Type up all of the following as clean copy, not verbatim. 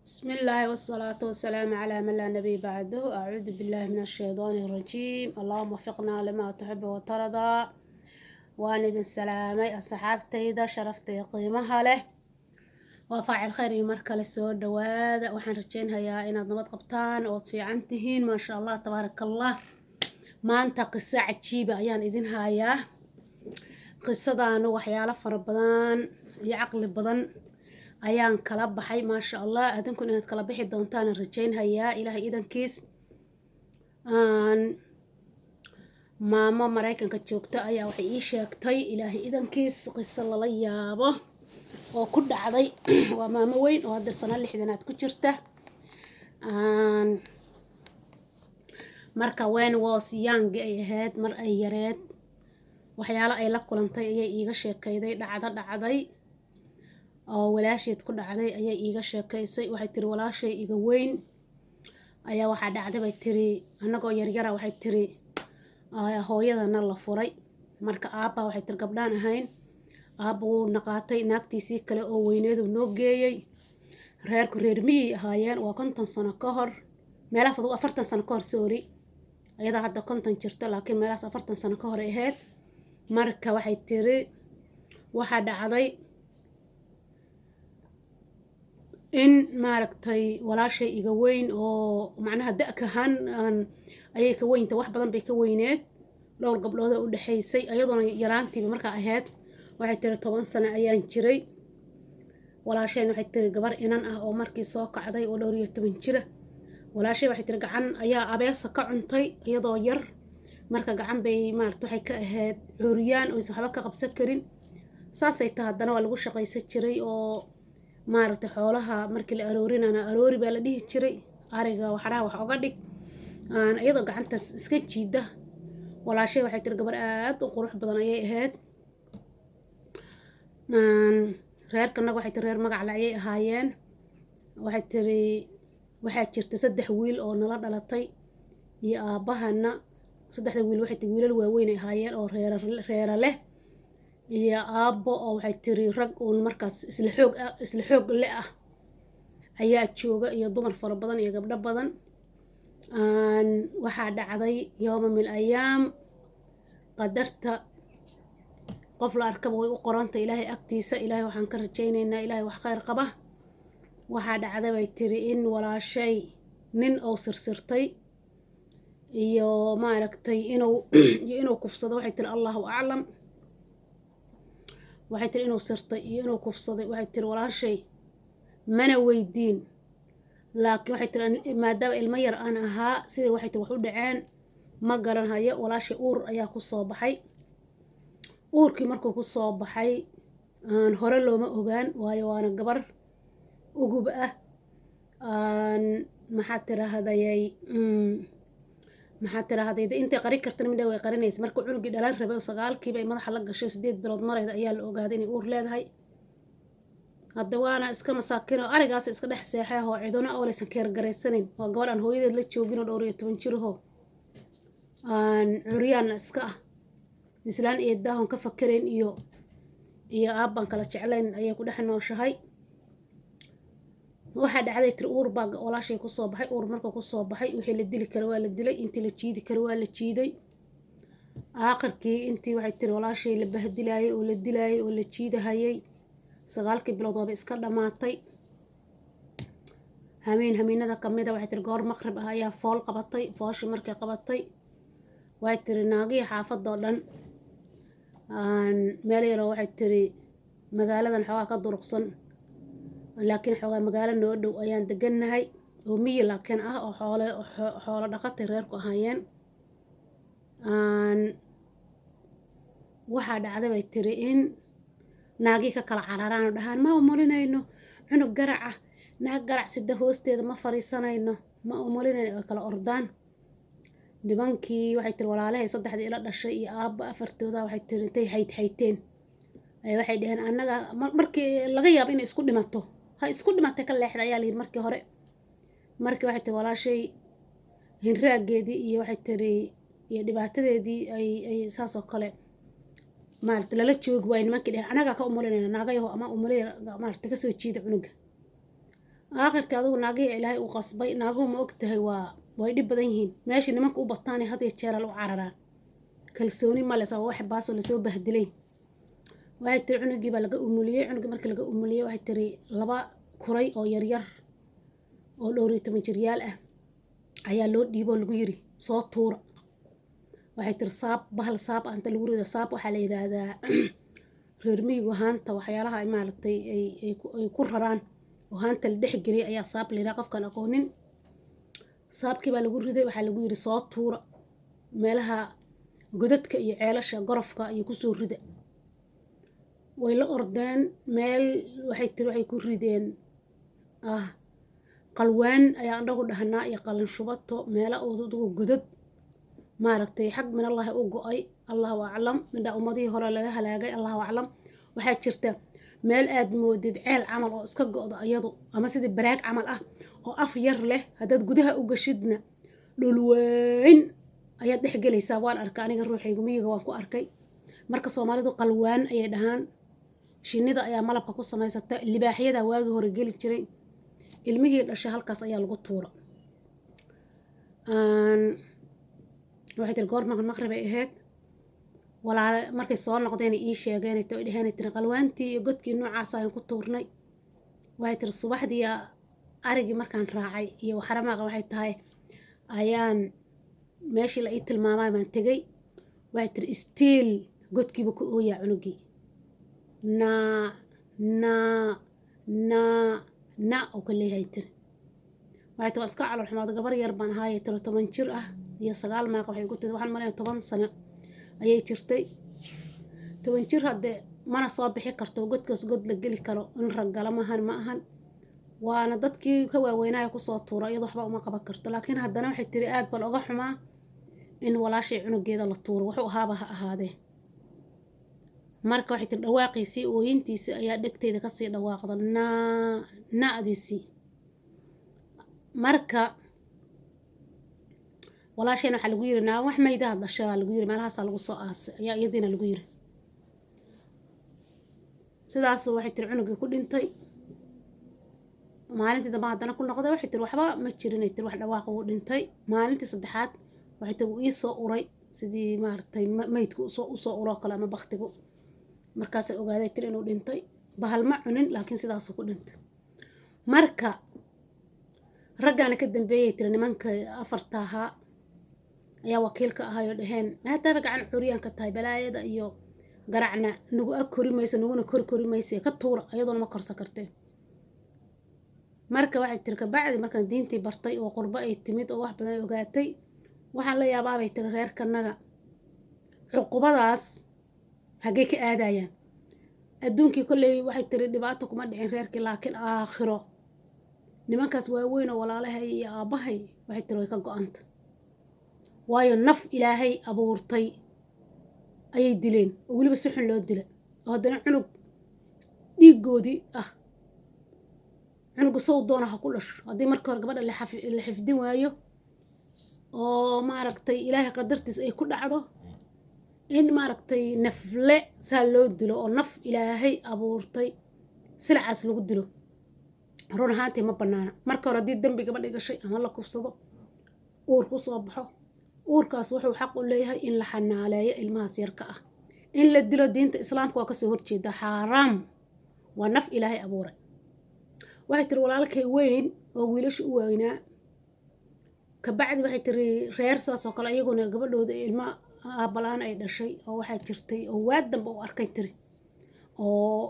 بسم الله والصلاة والسلام على من لا نبي بعده. أعوذ بالله من الشيطان الرجيم. اللهم وفقنا لما تحب وترضى. وأنا ذي السلامي أصحابتي إذا شرفتي قيمها له وفاعل خير مركل السود وهذا وحن رجينها يا إن ضمت قبطان وفي عنتهين ما شاء الله تبارك الله. ما أنت قصة عجيبة أيان إذن هايا قصة أنا وحيالة فربضان يعقل بدن ayaan kala baxay maasha allah adinku inaad kala bixi doontaan rajaynhayaa ilaahay idankiis. Maamo maraykanka joogta ayaa waxay ii sheegtay ilaahay idankiis qiso lala yaabo oo ku dhacday. Waa maamo weyn oo hadda sano 60 ku jirta. Marka when was young ay ahayd mar ay yareed waxyaalo ay la kulantay ayay iiga sheekayday dhacday oo walaasheed ku dhacday ayay iiga sheekaysay. Waxay tiri walaashay iga weyn ayaa waxa dhacday bay tiri anagoo yaryara waxay tiri hooyadana la furay. Marka aabba waxay tiri gabdhaan ahayn aabba wuu naqaatay naagtiisii kale oo weyneed uu noo geeyay. Reerku reer miyi ahaayeen waa 50 sano ka hor meelahaas 40 sano ka hor sorry ayada hadda 50 jirta laakiin meelahaas 40 sano ka hor ay ahayd. Marka waxay tiri waxa dhacday in maaragtay walaashay iga weyn oo macnaha da'kahan ayay ka weynta wax badan bay ka weyneed dhowr gabdhood oo u dhaxaysay ayadoona yaraantiiba marka ahayd. Waxay tiri 10 sano ayaan jiray. Walaashayna waxay tiri gabar inan ah oo markii soo kacday oo dhowr iyo 10 jira. Walaashay waxay tiri gacan ayaa abeesa ka cuntay iyadoo yar marka gacan bay maaragtay waxay ka ahayd cuuriyaan oo waxba ka qabsan karin. Saasay tahay haddana waa lagu shaqaysan jiray oo maaragtay xoolaha markii la aroorinana aroori baa la dhihi jiray ariga waxaraha wax uga dhig iyadoo gacantaas iska jiida. Walaashay waxay tiri gabar aad u qurux badan ayay ahayd. Reerkana waxay tiri reer magac la ayay ahaayeen. Waxay tiri waxaa jirta 3 wiil oo nala dhalatay iyo aabahana 3 wiil waxay tiri wiilal waaweyn ay ahaayeen oo reer leh iyo aabbo oo waxay tiri rag uun markaas isla xoog leh ah ayaa jooga iyo dumar fara badan iyo gabdho badan. Waxaa dhacday yooma mil ayaam qadarta qof la arkaba way u qoranta ilaahay agtiisa. Ilaahay waxaan ka rajaynaynaa ilaahay wax khayr qaba. Waxaa dhacday bay tiri in walaashay nin oo sirsirtay iyo maaragtay inuu kufsado. Waxay tiri allahu aclam. waxay tiri inuu sirtay iyo inuu kufsaday. Waxay tiri walaashay mana weydiin laakiin waxay tiri maadaama ilmo yar aan ahaa sidii waxay tiri wax u dhaceen ma garanhayo. walaashay uur ayaa ku soo baxay. uurkii markuu ku soo baxay hore looma ogaan waayo waana gabar ugub ah. maxaa tiraahday intay qari kartan midna way qarinaysa. Marka cunugi dhalan rabay 9kiiba ay madaxa la gashay 8 bilood marayda ayaa la ogaaday inay uur leedahay. hadda waana iska masaakiin oo arigaas iska dhex seexay oo ciduna oo laysan keer gareysanin. waa gabar aan hooyadeed la joogin oo dhowr iyo 10 jir ah curiyaan iska ah islaan eedaahon ka fakareen iyo aabban kala jeclayn ayay ku dhex nooshahay. waxaa dhacday tir uur baa walaashay ku soo baxay. uur markuu ku soo baxay wixii la dili karo waa la dilay intii la jiidi karo waa la jiiday. aakhirkii intii waxay tiri walaashay la bahdilaayay oo la dilaayay oo la jiidahayay 9 bilood oo iska dhamaatay. habeenada kamida waxay tiri goor maqrib ah ayaa fool qabatay. foolshii markay qabatay waxay tiri naagii xaafadoo dhan meel yar oo waxay tiri magaaladan xoogaa ka duruqsan laakiin xoogaa magaalo noo dhow ayaan degannahay oo miyi laakiin ah oo xoolo dhaqatay reerku ahaayeen. waxaa dhacday bay tiri in naagii ka kala cararaan oo dhahaan ma umulinayno cunug garac ah naag garac sida hoosteeda ma fariisanayno ma umulinayno oo kala ordaan. nimankii waxay tiri walaalahay 3 ila dhashay iyo aabba 4tooda waxay tiri intay hayteen waxay dhaheen annaga markii laga yaabo inay isku dhimato ha isku dhimatay ka leexda ayaa la yiri markii hore. markii waxay tiri walaashay hinraageedii iyo waxay tiri iyo dhibaatadeedii ay saas oo kale maaragtay lala joogi waay nimankii dhaheen anaga ka umulinayna naagayaho ama umulay maaragtay ka soo jiida cunuga. aakhirka adigu naagihii ilaahay u qasbay naaguhu ma ogtahay way dhib badan yihiin meesha nimanka u bataan had iyo jeer u cararaan kalsooni ma leh wax baasoo lasoo bahdilay waxay tiri cunugii baa laga umuliyey cunugii markii laga umuliyey waxay tiri 2 kuray oo yaryar oo 12 jiryaal ah ayaa loo dhiibo lagu yiri soo tuura waxay tiri bahal saab anta lagu rido saab waxaa la yiraahdaa reer miyigu haanta waxyaalaha ay maaragtay ay ku raraan oo haanta la dhex geliyay ayaa saab la yiraahdaa qofkan aqoonin saabkii baa lagu riday waxaa lagu yiri soo tuura meelaha godadka iyo ceelasha gorofka iyo ku soo rida way la ordeen meel waxay tiri waxay ku rideen qalwaan ayaa andhagu dhahnaa iyo qalin shubato meela oo godad maaragtay xaq min Allah u go'ay Allahu a'lam midda ummadii hore laga halaagay Allahu a'lam waxaa jirta meel aad moodid ceel camal oo iska go'do ayadu ama sidii baraag camal ah oo af yar leh hadad gudaha u gashidna dhul weyn ayaad dhex galaysaa waan arkay aniga ruuxaygu miyiga waan ku arkay marka Soomaalidu qalwaan ayay dhahaan shinnida ayaa malabka ku samaysata libaaxyada waagi hore gali jiray ilmihii dhashay halkaas ayaa lagu tuura waxay tiri goor maqrib ay ahayd walaa markay soo noqdeen ii sheegeen ay dhaheen tiri qalwaantii iyo godkii noocaas aan ku tuurnay waxay tiri subaxdii arigii markaan raacay iyo xaramaaqa waxay tahay ayaan meeshii la ii tilmaamay baan tagay waxay tiri stiil godkiiba ku ooyaa cunugii na oo kale hay tiri waxay tiri iska calool xumaad gabar yar baan ahaayay 10 jir ah iyo 9 maaq waxay ku tiri waxaan maray 10 sano ayay jirtay 10 jir hadde mana soo bixi karto godkaas god la gali karo in ragala ma ahan waana dadkii ka waaweynaa ku soo tuuray iyadoo waxba uma qaban karto laakiin haddana waxay tiri aad bal uga xumaa in walaashay cunugeeda la tuuro wuxuu ahaaba ha ahaadee marka waxay tiri dhawaaqiisii ooyintiisa ayaa dhegteeda ka sii dhawaaqda naadiisi marka walaashayna waxa lagu yiri naa wax mayda dhashay lagu yiri meelahaas lagu soo aasay ayaa iyadina lagu yiri sidaas waxay tiri cunugii ku dhintay maalintii dambe haddana ku noqday waxay tiri waxba ma jirin ay tiri wax dhawaaq uu dhintay maalintii saddexaad waxay tiri uu soo uray sidii maartay maydku soo uro kala ama baqtigu markaas ay ogaaday tiri inuu dhintay bahal ma cunin laakiin sidaas uu ku dhintay marka ragana ka dambeeyay tiri nimanka afarta ahaa ayaa wakiilka ahayo dhaheen maadaama gacan curiyaan ka tahay balaayada iyo garacna nagu kori mayso naguna kori mayso ka tuura ayadoona ma korsa kartay marka waxay tiri ka bacdi markaan diintii bartay oo qurbo ay timid oo wax badan ogaatay waxaan la yaabaa tiri reerkanaga cuqubadaas hagee ka aadayaan adduunkii kolley waxay tiri dhibaato kuma dhicin reerkii laakiin aakhiro nimankaas waaweyn oo walaalahay iyo aabahay waxay tiri way ka go'anta waayo naf ilaahay abuurtay ayay dileen oo waliba si xun loo dilay oo haddana cunug dhiigoodii cunugu soo doona ha ku dhasho haddii marka hore gabadha la xifdin waayo oo maaragtay ilaahay qadartiis ay ku dhacdo in maaragtay nafle saa loo dilo oo naf ilaahay abuurtay silcaas lagu dilo run ahaantii ma banaana marka hore haddii dambi gabadha gashay ama la kufsado uur ku soo baxo uurkaas wuxuu xaq u leeyahay in la xanaaleeyo ilmahaas yarka ah in la dilo diinta islaamka waa kasoo horjeeda xaaraam waa naf ilaahay abuuray waxay tiri walaalkay weyn oo wiilasha u weynaa ka bacdi waxay tiri reer saas oo kale iyaguna gabadhooda ilma aabalaan ay dhashay oo waxaa jirtay oo waad dambe u arkay tiri oo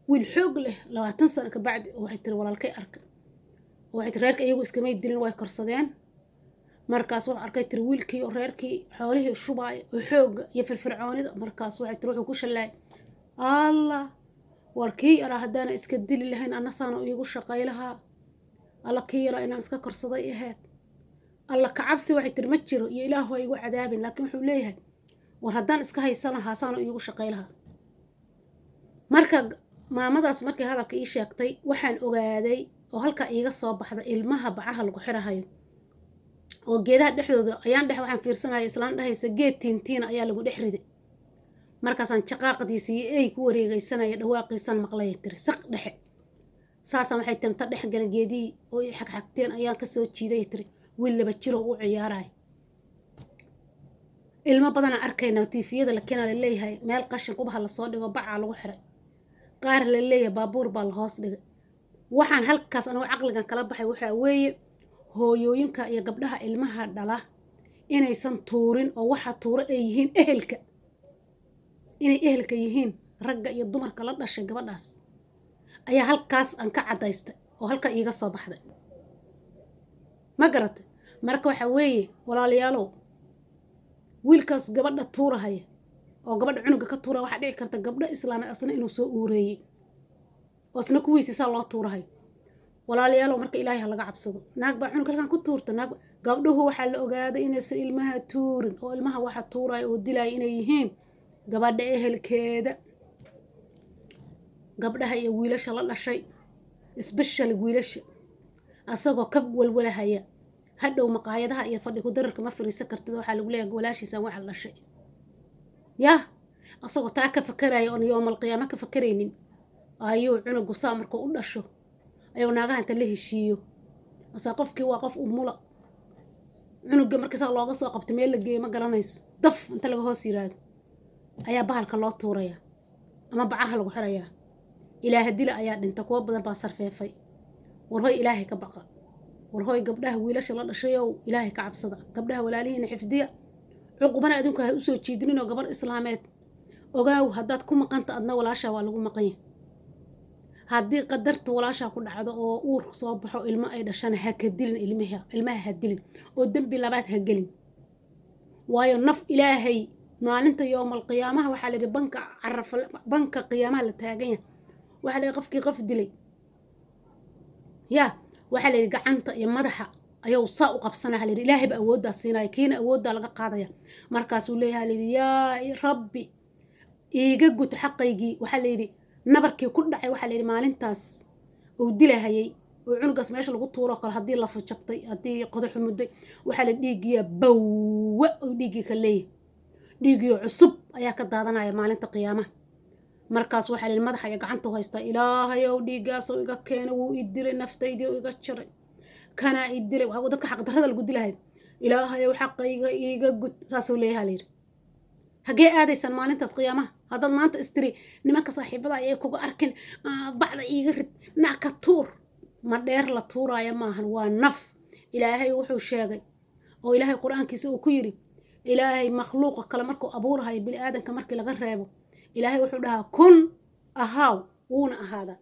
wiil xoog leh 20 sano ka bacdi waxay tiri walaalkay arkay waxay tiri reerka iyagu iskamay dilin way korsadeen markaas wuxuu arkay tiri wiilkii oo reerkii xoolihii shubaay oo xoog iyo firfircoonida markaas waxay tiri wuxuu ku shalay Allah warkii yara hadana iska dili lahayn ana saano iigu shaqaylaha alla kii yara inaan iska korsaday ahayd alla ka cabsi waxay tiri ma jiro iyo ilaahu ay igu cadaabin laakiin wuxuu leeyahay war hadaan iska haysan lahaa saano iigu shaqaylaha marka maamadaas markay hadalka ii sheegtay waxaan ogaaday oo halka iiga soo baxda ilmaha bacaha lagu xirahayo oo geedaha dhexdooda ayaan waxaan fiirsanayay islaan dhahaysa geed tiintiina ayaa lagu dhex riday markaasaan jaqaaqadiisii ay ku wareegaysanaya dhawaaqiisan maqlay tiri saq dhexe saasaan waxay tiri ta dhex gala geedii oo i xagxagteen ayaan kasoo jiiday tiri wiil 2 jiro u ciyaaraay ilmo badanaa arkaynaa tiifiyada la keenaa la leeyahay meel qashin qubaha lasoo dhigo bacaa lagu xiray qaar la leeyahay baabuur baa la hoos dhigay waxaan halkaas anigu caqligan kala baxay waxaa weeye hooyooyinka iyo gabdhaha ilmaha dhala inaysan tuurin oo waxa tuura ay yihiin ehelka inay ehelka yihiin ragga iyo dumarka la dhashay gabadhaas ayaa halkaas aan ka cadaystay oo halka iiga soo baxday ma garatay marka waxa weeye walaalayaalow wiilkaas gabadha tuurahaya oo gabadha cunuga ka tuura waxa dhici karta gabdho islaameed asna inuu soo uureeyay oo asna kuwiisa saa loo tuurahay walaalayaalow marka ilaahay ha laga cabsado naag baa cunuga halkan ku tuurta naag gabdhuhu waxaa la ogaaday inaysan ilmaha tuurin oo ilmaha waxa tuuraya oo dilaya inay yihiin gabadha ehelkeeda gabdhaha iyo wiilasha la dhashay especially wiilasha asagoo ka walwalahaya hadhow maqaayadaha iyo fadhi ku dararka ma fariisan kartid waxaa lagu leeyahay walaashiisa waxa la dhashay yaa asagoo taa ka fakaraya oo yoomal qiyaama ka fakaraynin ayuu cunugu saa markuu u dhasho ayuu naagaha inta la heshiiyo asaa qofkii waa qof umula cunuga markii saa looga soo qabto meel la geeyo ma garanayso daf inta laga hoos yiraahdo ayaa bahalka loo tuuraya ama bacaha lagu xirayaa ilaaha dila ayaa dhinta kuwa badan baa sarfeefay warhoy ilaahay ka baqa warhoy gabdhaha wiilasha la dhashayow ilaahay ka cabsada gabdhaha walaalihiina xifdiya cuqubana adinku ha u soo jiidinin oo gabar islaameed ogaaw haddaad ku maqanta adna walaasha waa lagu maqan yahay haddii qadarta walaasha ku dhacdo oo uur soo baxo ilmo ay dhashana ha ka dilin ilmaha ha dilin oo dembi labaad ha gelin waayo naf ilaahay maalinta yoomal qiyaamaha waxaa la yidhi banka qiyaamaha la taagan yahay waxaa la yidhi qofkii qof dilay yaa waxaa la yidhi gacanta iyo madaxa ayuu saa u qabsanaya la yidhi ilaahay ba awooddaa siinaya kiina awooddaa laga qaadaya markaasuu leeyahay la yidhi yaa rabbi iiga gud xaqaygii waxaa la yidhi nabarkii ku dhacay waxaa la yidhi maalintaas uu dilahayay oo cunugaas meesha lagu tuuro kale haddii la fujabtay haddii qodaxu mudday waxaa la dhiigiyaa bawwa oo dhiiggii ka leeyahay dhiigiyo cusub ayaa ka daadanaya maalinta qiyaamaha markaas waxaa la yidhi madaxa iyo gacanta u haystaa ilaahayow dhiiggaasoo iga keena wuu i dilay naftaydii oo iga jaray kanaa i dilay dadka xaqdarrada lagu dilahay ilaahayow xaqayga iiga gud saasuu leeyaha la yidhi hagee aadaysaan maalintaas qiyaamaha haddaad maanta istiri nimanka saaxiibada ayay kuga arkin bacda iiga rid nacka tuur ma dheer la tuuraayo maahan waa naf ilaahay wuxuu sheegay oo ilaahay qur-aankiisa uu ku yidhi ilaahay makhluuqa kale markuu abuurahayo bini aadanka markii laga reebo ilaahay wuxuu dhahaa kun ahaaw wuuna ahaadaa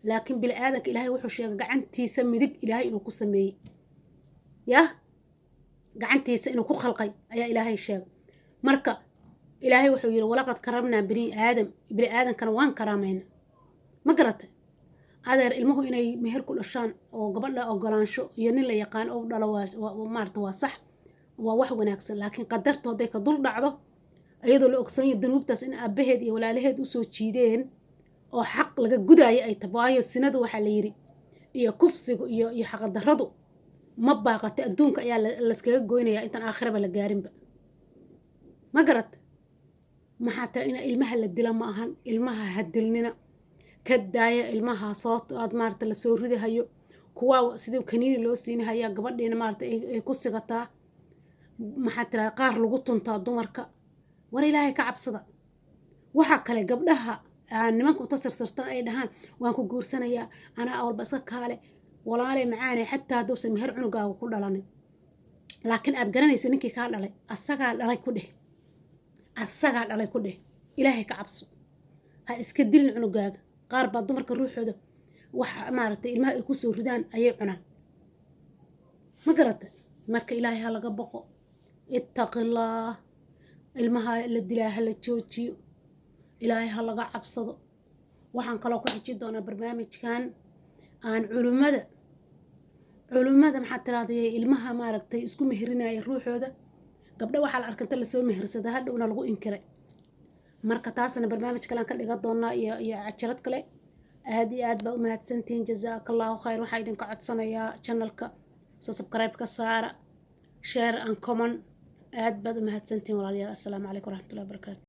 laakiin bini aadanka ilaahay wuxuu sheegay gacantiisa midig ilaahay inuu ku sameeyey yah gacantiisa inuu ku khalqay ayaa ilaahay sheegay marka ilaahay wuxuu yidhi walaqad karamnaa bini aadankana waan karaamayna ma garatay adeer ilmuhu inay meher ku dhashaan oo gabadha ogolaansho iyo nin la yaqaan oo dhalo maarata waa sax waa wax wanaagsan laakiin qadarto hadday ka dul dhacdo iyadoo la ogsoon yahay danuubtaas in aabbaheed iyo walaalaheed usoo jiideen oo xaq laga gudaayo ay tahay waayo sinadu waxaa la yidhi iyo kufsigu iyo xaqdarradu ma baaqatay adduunka ayaa layskaga goynayaa intaan aakhiraba la gaarinba ma garat maxaa tira ina ilmaha la dila ma ahan ilmaha ha dilnina ka daaya ilmaha soo aad maarata lasoo ridahayo kuwaa sidii kaniini loo siinahayaa gabadhiina maarata ay ku sigataa maxaa tira qaar lagu tuntaa dumarka war ilaahay ka cabsada waxa kale gabdhaha nimanka inta sarsartaan ay dhahaan waan ku guursanayaa anaa awalba iska kaale walaalay macaane xataa haddousan meher cunugaaga ku dhalanin laakiin aad garanaysa ninkii kaa dhalay asagaa dhalay ku dheh ilaahay ka cabso ha iska dilin cunugaaga qaar baa dumarka ruuxooda wax maaragtay ilmaha ay ku soo ridaan ayay cunaan ma garata marka ilaahay ha laga boqo ittaqillaah ilmaha la dilaa ha la joojiyo ilaahay ha laga cabsado waxaan kaloo ku xijin doonaa barnaamijkan aan culimmada maxaa tiraahday ilmaha maaragtay isku meherinaya ruuxooda gabdho waxaa la arkanta lasoo mehersada hadhowna lagu inkiray marka taasna barnaamij kale aan ka dhigan doonaa iyo cajalad kale aad iyo aad baa u mahadsantihiin jazaakallaahu khayr waxaa idinka codsanayaa channelka subscribe ka saara share and comment aad baad u mahadsantihiin walaalayaal assalaamu calaykum waraxmatullahi wabarakaatu